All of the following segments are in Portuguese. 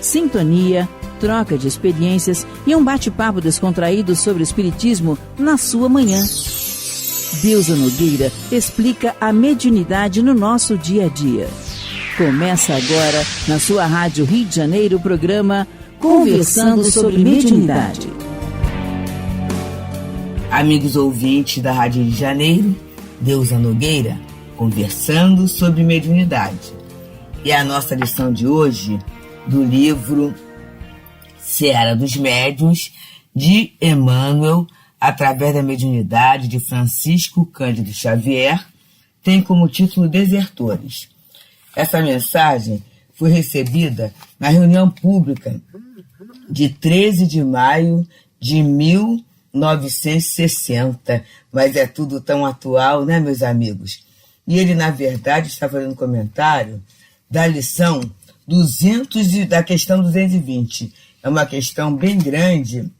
sintonia, troca de experiências e um bate-papo descontraído sobre o espiritismo na sua manhã. Deusa Nogueira explica a mediunidade no nosso dia a dia. Começa agora, na sua Rádio Rio de Janeiro, o programa Conversando sobre Mediunidade. Amigos ouvintes da Rádio Rio de Janeiro, Deusa Nogueira, conversando sobre mediunidade. E a nossa lição de hoje, do livro Seara dos Médiuns, de Emmanuel, através da mediunidade de Francisco Cândido Xavier, tem como título Desertores. Essa mensagem foi recebida na reunião pública de 13 de maio de 1960, mas é tudo tão atual, né, meus amigos? E ele, na verdade, está fazendo comentário da lição 200 da questão 220. É uma questão bem grande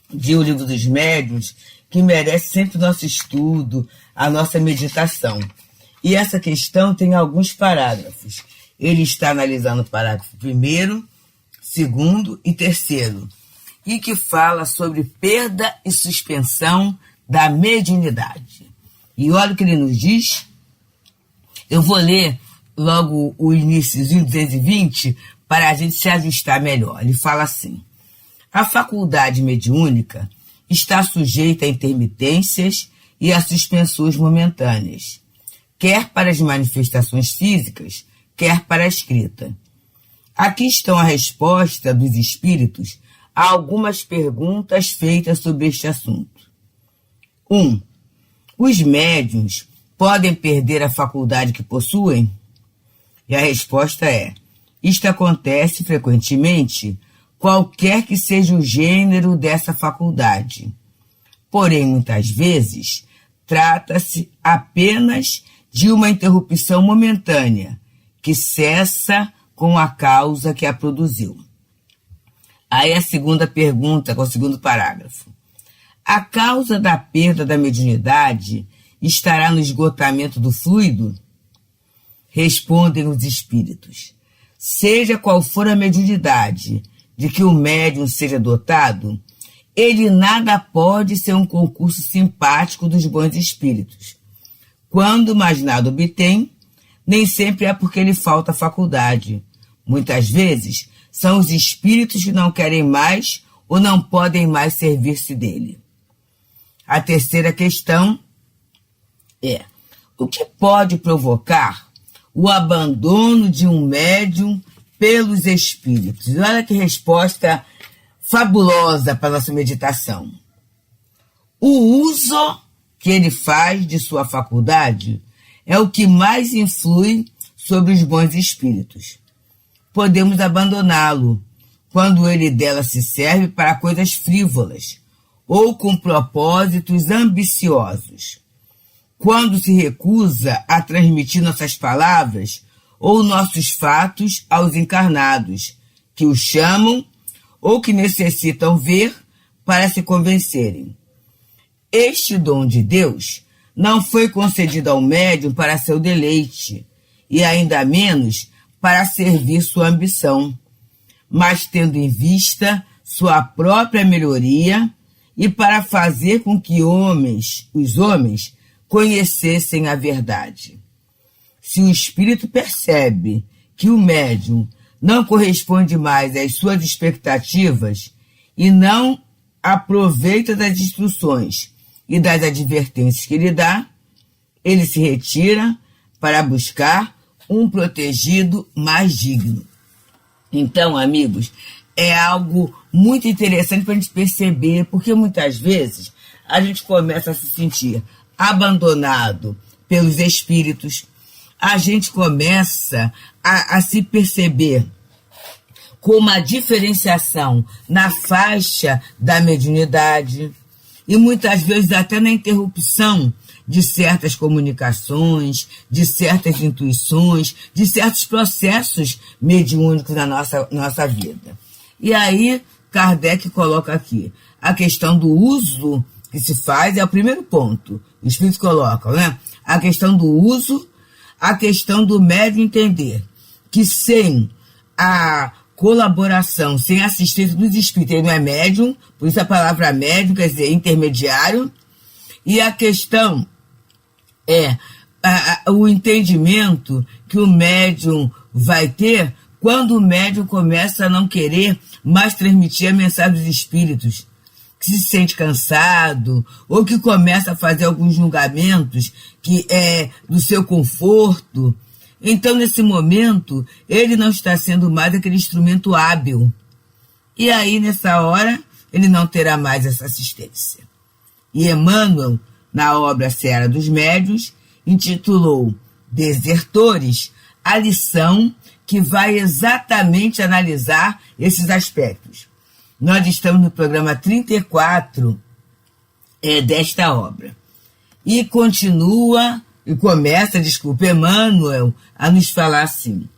de O Livro dos Médiuns, que merece sempre o nosso estudo, a nossa meditação. E essa questão tem alguns parágrafos. Ele está analisando o parágrafo 1º, 2º e 3º, e que fala sobre perda e suspensão da mediunidade. E olha o que ele nos diz. Eu vou ler logo o iniciozinho 220 para a gente se ajustar melhor. Ele fala assim: a faculdade mediúnica está sujeita a intermitências e a suspensões momentâneas, quer para as manifestações físicas, quer para a escrita. Aqui estão a resposta dos espíritos a algumas perguntas feitas sobre este assunto. 1. Os médiuns podem perder a faculdade que possuem? E a resposta é: isto acontece frequentemente, qualquer que seja o gênero dessa faculdade. Porém, muitas vezes, trata-se apenas de uma interrupção momentânea, que cessa com a causa que a produziu. Aí a segunda pergunta, com o segundo parágrafo. A causa da perda da mediunidade estará no esgotamento do fluido? Respondem os espíritos: seja qual for a mediunidade de que o médium seja dotado, ele nada pode ser um concurso simpático dos bons espíritos. Quando mais nada obtém, nem sempre é porque lhe falta faculdade. Muitas vezes são os espíritos que não querem mais ou não podem mais servir-se dele. A terceira questão é: o que pode provocar o abandono de um médium pelos espíritos? E olha que resposta fabulosa para a nossa meditação. O uso que ele faz de sua faculdade é o que mais influi sobre os bons espíritos. Podemos abandoná-lo quando ele dela se serve para coisas frívolas ou com propósitos ambiciosos. Quando se recusa a transmitir nossas palavras ou nossos fatos aos encarnados, que o chamam ou que necessitam ver para se convencerem. Este dom de Deus não foi concedido ao médium para seu deleite, e ainda menos para servir sua ambição, mas tendo em vista sua própria melhoria e para fazer com que os homens conhecessem a verdade. Se o espírito percebe que o médium não corresponde mais às suas expectativas e não aproveita das instruções e das advertências que ele dá, ele se retira para buscar um protegido mais digno. Então, amigos, é algo muito interessante para a gente perceber, porque muitas vezes a gente começa a se sentir abandonado pelos espíritos, a gente começa a se perceber com uma diferenciação na faixa da mediunidade e muitas vezes até na interrupção de certas comunicações, de certas intuições, de certos processos mediúnicos na nossa vida. E aí, Kardec coloca aqui a questão do uso que se faz, é o primeiro ponto. O Espírito coloca, né? A questão do uso, a questão do médium entender que sem colaboração, sem assistência dos espíritos. Ele não é médium, por isso a palavra médium quer dizer intermediário. E a questão é o entendimento que o médium vai ter quando o médium começa a não querer mais transmitir a mensagem dos espíritos, que se sente cansado, ou que começa a fazer alguns julgamentos que é do seu conforto. Então, nesse momento, ele não está sendo mais aquele instrumento hábil. E aí, nessa hora, ele não terá mais essa assistência. E Emmanuel, na obra Seara dos Médiuns, intitulou Desertores, a lição que vai exatamente analisar esses aspectos. Nós estamos no programa 34 desta obra. E começa, Emmanuel, a nos falar assim: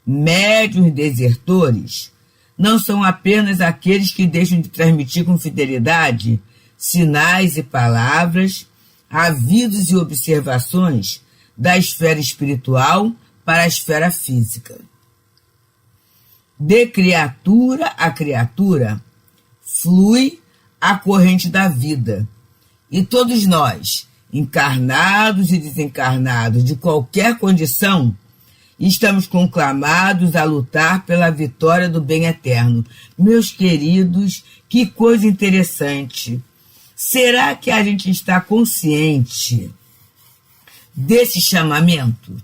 médiuns desertores não são apenas aqueles que deixam de transmitir com fidelidade sinais e palavras, avisos e observações da esfera espiritual para a esfera física. De criatura a criatura flui a corrente da vida, e todos nós, encarnados e desencarnados de qualquer condição, estamos conclamados a lutar pela vitória do bem eterno. Meus queridos, que coisa interessante! Será que a gente está consciente desse chamamento,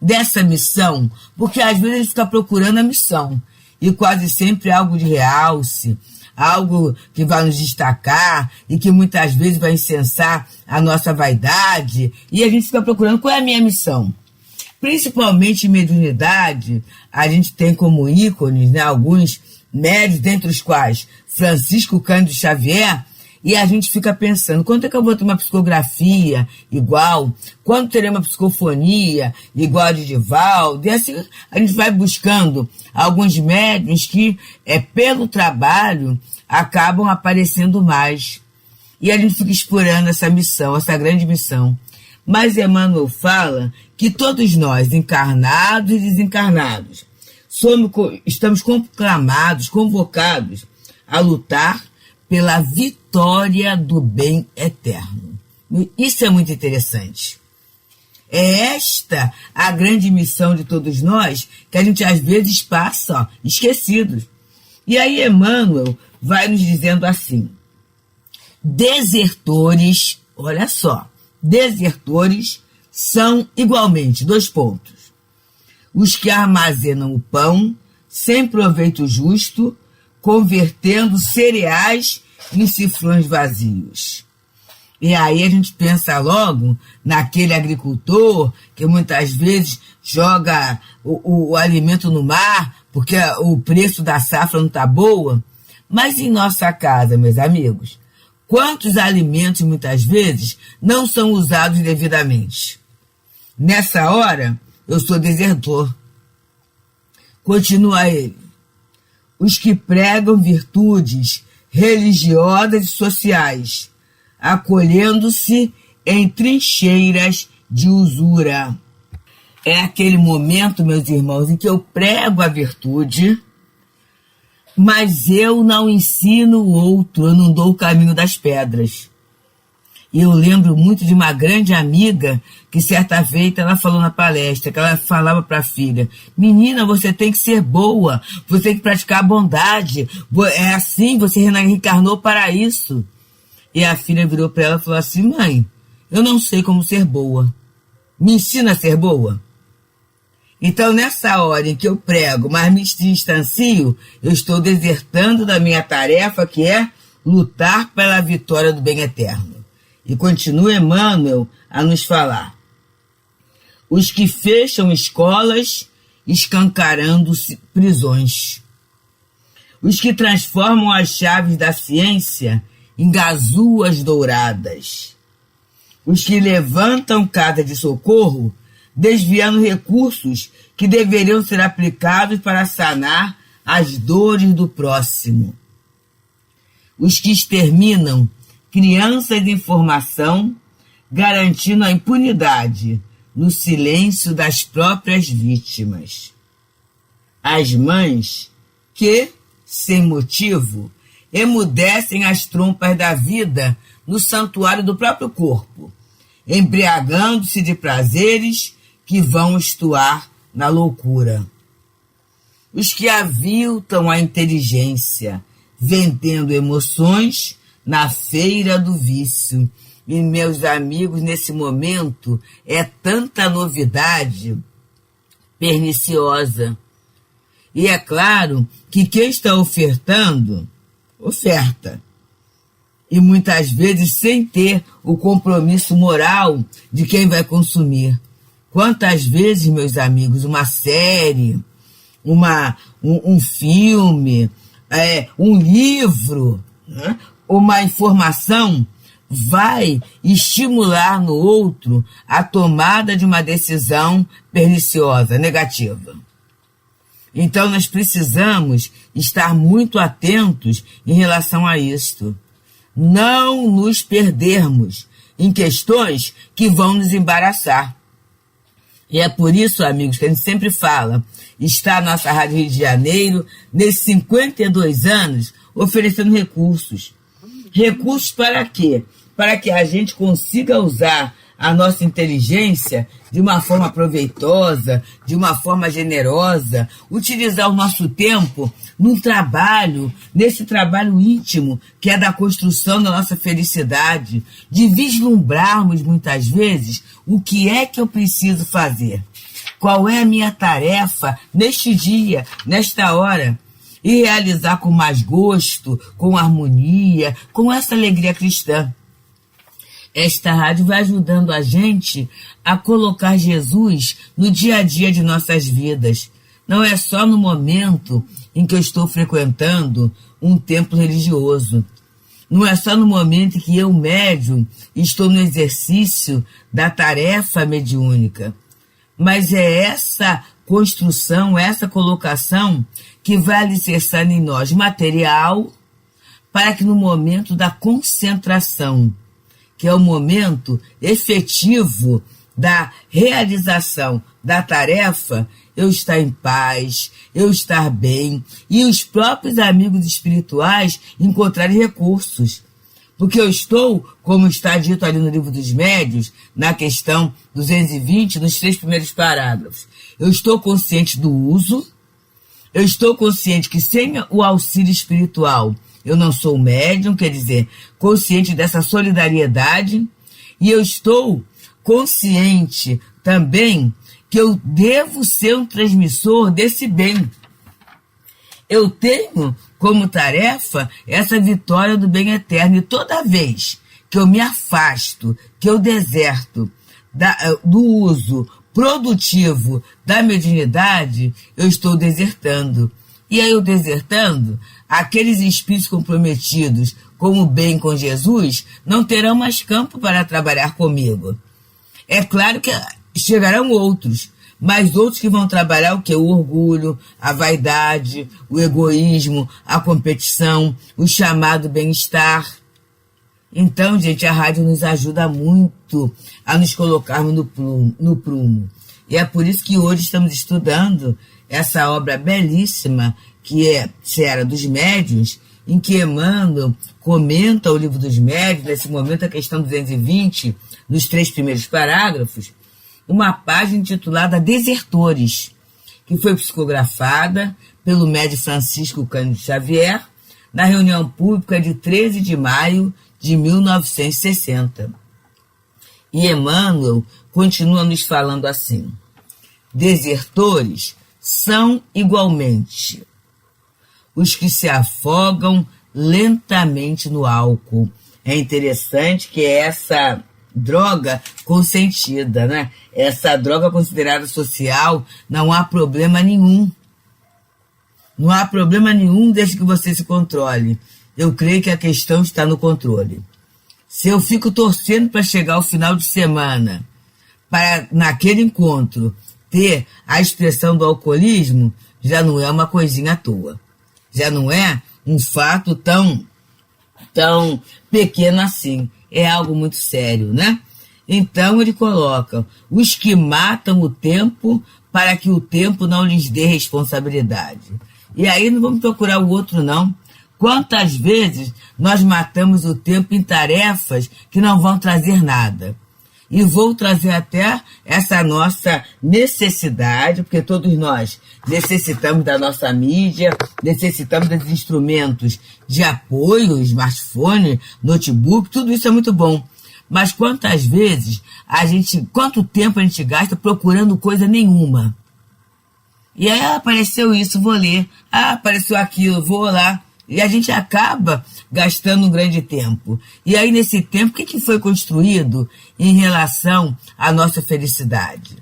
dessa missão? Porque às vezes a gente fica procurando a missão, e quase sempre é algo de realce, algo que vai nos destacar e que muitas vezes vai incensar a nossa vaidade, e a gente fica procurando qual é a minha missão. Principalmente em mediunidade, a gente tem como ícones, né, alguns médiuns, dentre os quais Francisco Cândido Xavier, e a gente fica pensando, quando é que eu vou ter uma psicografia igual? Quando terei uma psicofonia igual a de Divaldo? E assim a gente vai buscando alguns médiuns que, pelo trabalho, acabam aparecendo mais. E a gente fica explorando essa missão, essa grande missão. Mas Emmanuel fala que todos nós, encarnados e desencarnados, estamos conclamados, convocados a lutar pela vitória do bem eterno. Isso é muito interessante. É esta a grande missão de todos nós, que a gente às vezes passa esquecidos. E aí Emmanuel vai nos dizendo assim: desertores, olha só, desertores são igualmente, os que armazenam o pão sem proveito justo, convertendo cereais em cifrões vazios. E aí a gente pensa logo naquele agricultor que muitas vezes joga o alimento no mar porque o preço da safra não está boa. Mas em nossa casa, meus amigos, quantos alimentos muitas vezes não são usados devidamente? Nessa hora, eu sou desertor. Continua ele: os que pregam virtudes religiosas e sociais, acolhendo-se em trincheiras de usura. É aquele momento, meus irmãos, em que eu prego a virtude, mas eu não ensino o outro, eu não dou o caminho das pedras. E eu lembro muito de uma grande amiga que certa vez ela falou na palestra, que ela falava para a filha: menina, você tem que ser boa, você tem que praticar a bondade, é assim, você reencarnou para isso. E a filha virou para ela e falou assim: mãe, eu não sei como ser boa, me ensina a ser boa. Então, nessa hora em que eu prego, mas me distancio, eu estou desertando da minha tarefa, que é lutar pela vitória do bem eterno. E continua Emmanuel a nos falar: os que fecham escolas, escancarando prisões. Os que transformam as chaves da ciência em gazuas douradas. Os que levantam casa de socorro, desviando recursos que deveriam ser aplicados para sanar as dores do próximo. Os que exterminam crianças em formação, garantindo a impunidade no silêncio das próprias vítimas. As mães que, sem motivo, emudecem as trompas da vida no santuário do próprio corpo, embriagando-se de prazeres que vão estuar na loucura. Os que aviltam a inteligência, vendendo emoções na feira do vício. E, meus amigos, nesse momento é tanta novidade perniciosa. E é claro que quem está ofertando, oferta. E muitas vezes sem ter o compromisso moral de quem vai consumir. Quantas vezes, meus amigos, uma série, um filme, um livro, né, uma informação vai estimular no outro a tomada de uma decisão perniciosa, negativa. Então nós precisamos estar muito atentos em relação a isto. Não nos perdermos em questões que vão nos embaraçar. E é por isso, amigos, que a gente sempre fala, está a nossa Rádio Rio de Janeiro, nesses 52 anos, oferecendo recursos. Recursos para quê? Para que a gente consiga usar a nossa inteligência de uma forma proveitosa, de uma forma generosa, utilizar o nosso tempo num trabalho, nesse trabalho íntimo, que é da construção da nossa felicidade, de vislumbrarmos muitas vezes o que é que eu preciso fazer, qual é a minha tarefa neste dia, nesta hora, e realizar com mais gosto, com harmonia, com essa alegria cristã. Esta rádio vai ajudando a gente a colocar Jesus no dia a dia de nossas vidas. Não é só no momento em que eu estou frequentando um templo religioso. Não é só no momento em que eu, médium, estou no exercício da tarefa mediúnica. Mas é essa construção, essa colocação que vai alicerçar em nós material para que no momento da concentração, que é o momento efetivo da realização da tarefa, eu estar em paz, eu estar bem, e os próprios amigos espirituais encontrarem recursos. Porque eu estou, como está dito ali no Livro dos Médiuns, na questão 220, nos 3 primeiros parágrafos, eu estou consciente do uso, eu estou consciente que sem o auxílio espiritual eu não sou médium, quer dizer, consciente dessa solidariedade, e eu estou consciente também que eu devo ser um transmissor desse bem. Eu tenho como tarefa essa vitória do bem eterno, e toda vez que eu me afasto, que eu deserto do uso produtivo da mediunidade, eu estou desertando. E aí eu desertando, aqueles espíritos comprometidos com o bem com Jesus não terão mais campo para trabalhar comigo. É claro que chegarão outros, mas outros que vão trabalhar o quê? O orgulho, a vaidade, o egoísmo, a competição, o chamado bem-estar. Então, gente, a rádio nos ajuda muito a nos colocarmos no prumo. E é por isso que hoje estamos estudando essa obra belíssima, que é Seara dos Médiuns, em que Emmanuel comenta o Livro dos Médiuns, nesse momento a questão 220, nos 3 primeiros parágrafos, uma página intitulada Desertores, que foi psicografada pelo médium Francisco Cândido Xavier, na reunião pública de 13 de maio de 1960. E Emmanuel continua nos falando assim: desertores são igualmente os que se afogam lentamente no álcool. É interessante que essa droga consentida, né? Essa droga considerada social, não há problema nenhum. Não há problema nenhum desde que você se controle. Eu creio que a questão está no controle. Se eu fico torcendo para chegar ao final de semana, para naquele encontro ter a expressão do alcoolismo, já não é uma coisinha à toa. Já não é um fato tão pequeno assim. É algo muito sério, né? Então ele coloca: os que matam o tempo para que o tempo não lhes dê responsabilidade. E aí não vamos procurar o outro, não. Quantas vezes nós matamos o tempo em tarefas que não vão trazer nada? E vou trazer até essa nossa necessidade, porque todos nós necessitamos da nossa mídia, necessitamos dos instrumentos de apoio, smartphone, notebook, tudo isso é muito bom. Mas quantas vezes quanto tempo a gente gasta procurando coisa nenhuma? E aí apareceu isso, vou ler. Apareceu aquilo, vou lá. E a gente acaba gastando um grande tempo. E aí, nesse tempo, o que foi construído em relação à nossa felicidade?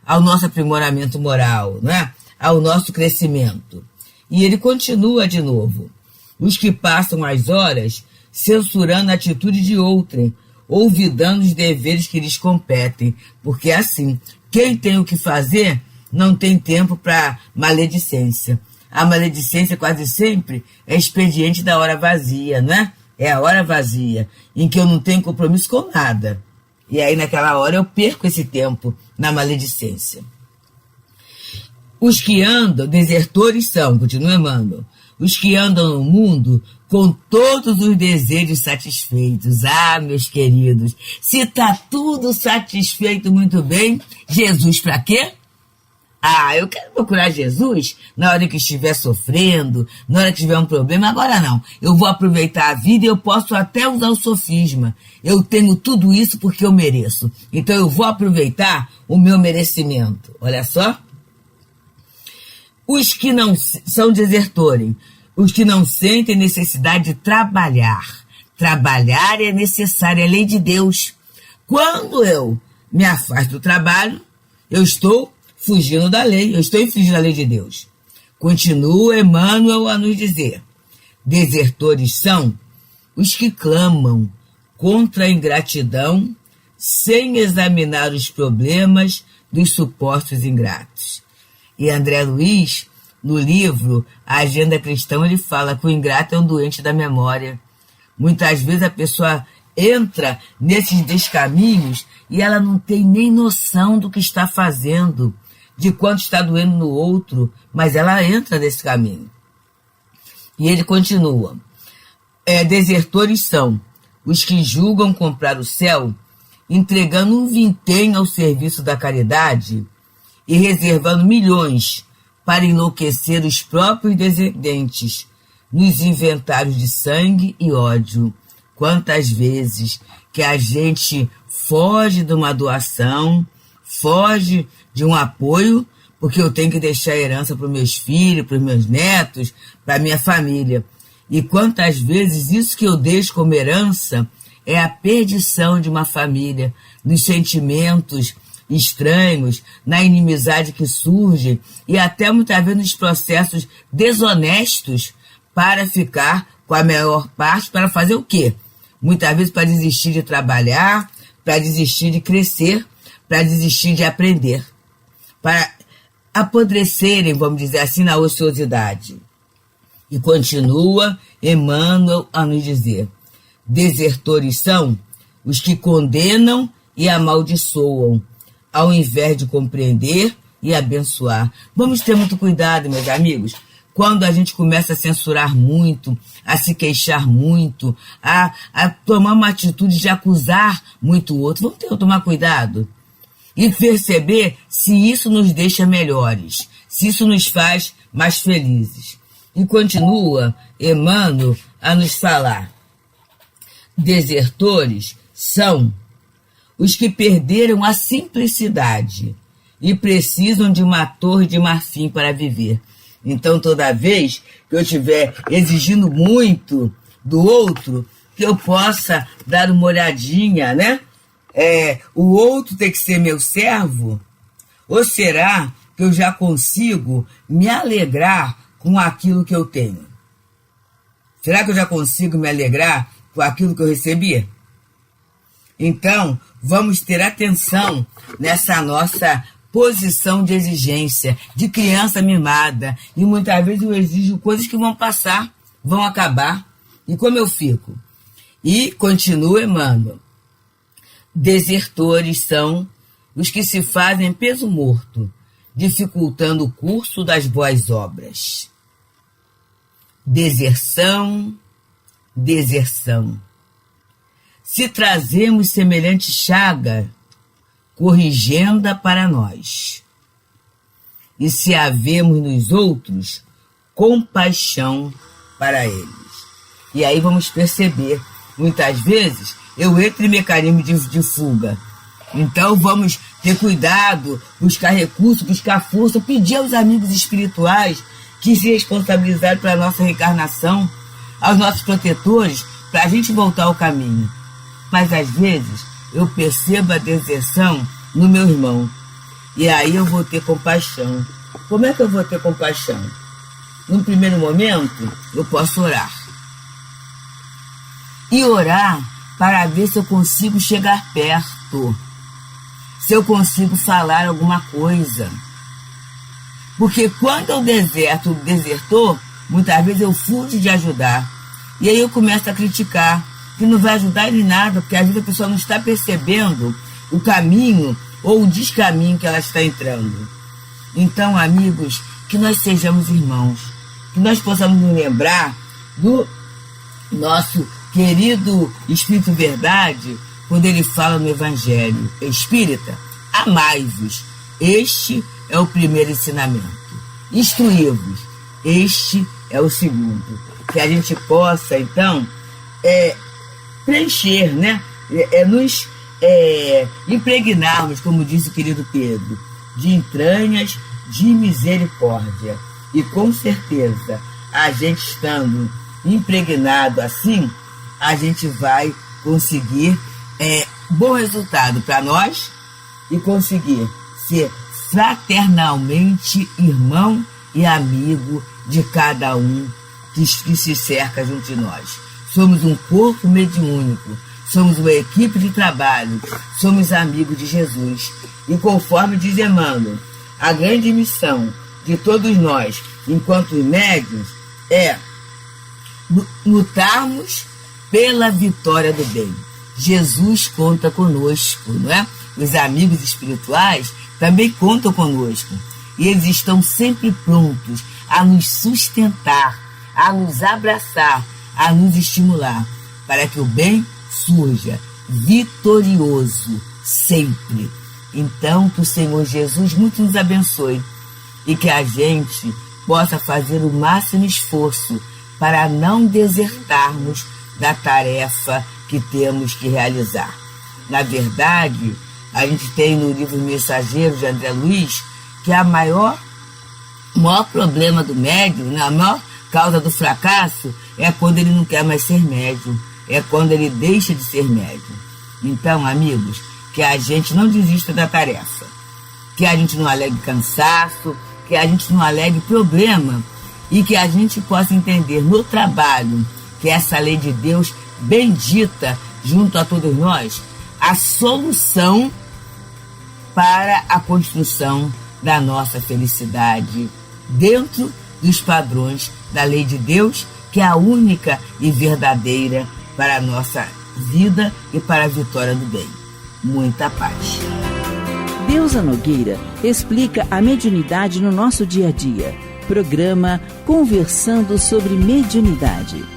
Ao nosso aprimoramento moral, né? Ao nosso crescimento. E ele continua de novo. Os que passam as horas censurando a atitude de outrem, olvidando os deveres que lhes competem. Porque assim, quem tem o que fazer não tem tempo para maledicência. A maledicência quase sempre é expediente da hora vazia, né? É a hora vazia, em que eu não tenho compromisso com nada. E aí, naquela hora, eu perco esse tempo na maledicência. Os que andam, desertores são, continua Emmanuel, os que andam no mundo com todos os desejos satisfeitos. Meus queridos, se está tudo satisfeito muito bem, Jesus para quê? Eu quero procurar Jesus na hora que estiver sofrendo, na hora que tiver um problema. Agora não, eu vou aproveitar a vida e eu posso até usar o sofisma. Eu tenho tudo isso porque eu mereço. Então eu vou aproveitar o meu merecimento. Olha só. Os que não são desertores, os que não sentem necessidade de trabalhar. Trabalhar é necessário, é lei de Deus. Quando eu me afasto do trabalho, eu estou fugindo da lei, eu estou infringindo a lei de Deus. Continua Emmanuel a nos dizer: desertores são os que clamam contra a ingratidão sem examinar os problemas dos supostos ingratos. E André Luiz, no livro A Agenda Cristã, ele fala que o ingrato é um doente da memória. Muitas vezes a pessoa entra nesses descaminhos e ela não tem nem noção do que está fazendo, de quanto está doendo no outro, mas ela entra nesse caminho. E ele continua: desertores são os que julgam comprar o céu, entregando um vintém ao serviço da caridade e reservando milhões para enlouquecer os próprios descendentes nos inventários de sangue e ódio. Quantas vezes que a gente foge de uma doação, foge de um apoio, porque eu tenho que deixar herança para os meus filhos, para os meus netos, para a minha família. E quantas vezes isso que eu deixo como herança é a perdição de uma família, nos sentimentos estranhos, na inimizade que surge e até muitas vezes nos processos desonestos para ficar com a maior parte, para fazer o quê? Muitas vezes para desistir de trabalhar, para desistir de crescer, para desistir de aprender, para apodrecerem, vamos dizer assim, na ociosidade. E continua Emmanuel a nos dizer: desertores são os que condenam e amaldiçoam, ao invés de compreender e abençoar. Vamos ter muito cuidado, meus amigos, quando a gente começa a censurar muito, a se queixar muito, a tomar uma atitude de acusar muito o outro. Vamos tomar cuidado e perceber se isso nos deixa melhores, se isso nos faz mais felizes. E continua Emmanuel a nos falar: desertores são os que perderam a simplicidade e precisam de uma torre de marfim para viver. Então, toda vez que eu estiver exigindo muito do outro, que eu possa dar uma olhadinha, né? O outro tem que ser meu servo? Ou será que eu já consigo me alegrar com aquilo que eu tenho? Será que eu já consigo me alegrar com aquilo que eu recebi? Então, vamos ter atenção nessa nossa posição de exigência, de criança mimada. E muitas vezes eu exijo coisas que vão passar, vão acabar. E como eu fico? E continua Emmanuel: desertores são os que se fazem peso morto, dificultando o curso das boas obras. deserção. Se trazemos semelhante chaga, corrigenda para nós. E se havemos nos outros compaixão para eles. E aí vamos perceber, muitas vezes eu entro em mecanismo de fuga. Então vamos ter cuidado, buscar recursos, buscar força, pedir aos amigos espirituais que se responsabilizaram pela nossa reencarnação, aos nossos protetores, para a gente voltar ao caminho. Mas às vezes eu percebo a deserção no meu irmão. E aí eu vou ter compaixão. Como é que eu vou ter compaixão? Num primeiro momento, eu posso orar. E orar para ver se eu consigo chegar perto. Se eu consigo falar alguma coisa. Porque quando eu deserto o desertor, muitas vezes eu fujo de ajudar. E aí eu começo a criticar, que não vai ajudar em nada, porque às vezes a pessoa não está percebendo o caminho ou o descaminho que ela está entrando. Então, amigos, que nós sejamos irmãos, que nós possamos nos lembrar do nosso querido Espírito Verdade, quando ele fala no Evangelho Espírita: amai-vos, este é o primeiro ensinamento. Instruí-vos, este é o segundo. Que a gente possa, então, preencher, né? Nos impregnarmos, como disse o querido Pedro, de entranhas de misericórdia. E com certeza, a gente estando impregnado assim, a gente vai conseguir bom resultado para nós e conseguir ser fraternalmente irmão e amigo de cada um que se cerca junto de nós. Somos um corpo mediúnico, somos uma equipe de trabalho, somos amigos de Jesus. E conforme diz Emmanuel, a grande missão de todos nós, enquanto médiuns, é lutarmos pela vitória do bem. Jesus conta conosco, não é? Os amigos espirituais também contam conosco. E eles estão sempre prontos a nos sustentar, a nos abraçar, a nos estimular, para que o bem surja vitorioso sempre. Então, que o Senhor Jesus muito nos abençoe e que a gente possa fazer o máximo esforço para não desertarmos da tarefa que temos que realizar. Na verdade, a gente tem no livro Mensageiro de André Luiz que o maior problema do médium, a maior causa do fracasso é quando ele não quer mais ser médium, é quando ele deixa de ser médium. Então, amigos, que a gente não desista da tarefa, que a gente não alegue cansaço, que a gente não alegue problema e que a gente possa entender no trabalho que essa lei de Deus bendita junto a todos nós, a solução para a construção da nossa felicidade dentro dos padrões da lei de Deus, que é a única e verdadeira para a nossa vida e para a vitória do bem. Muita paz. Deusa Nogueira explica a mediunidade no nosso dia a dia. Programa Conversando sobre Mediunidade.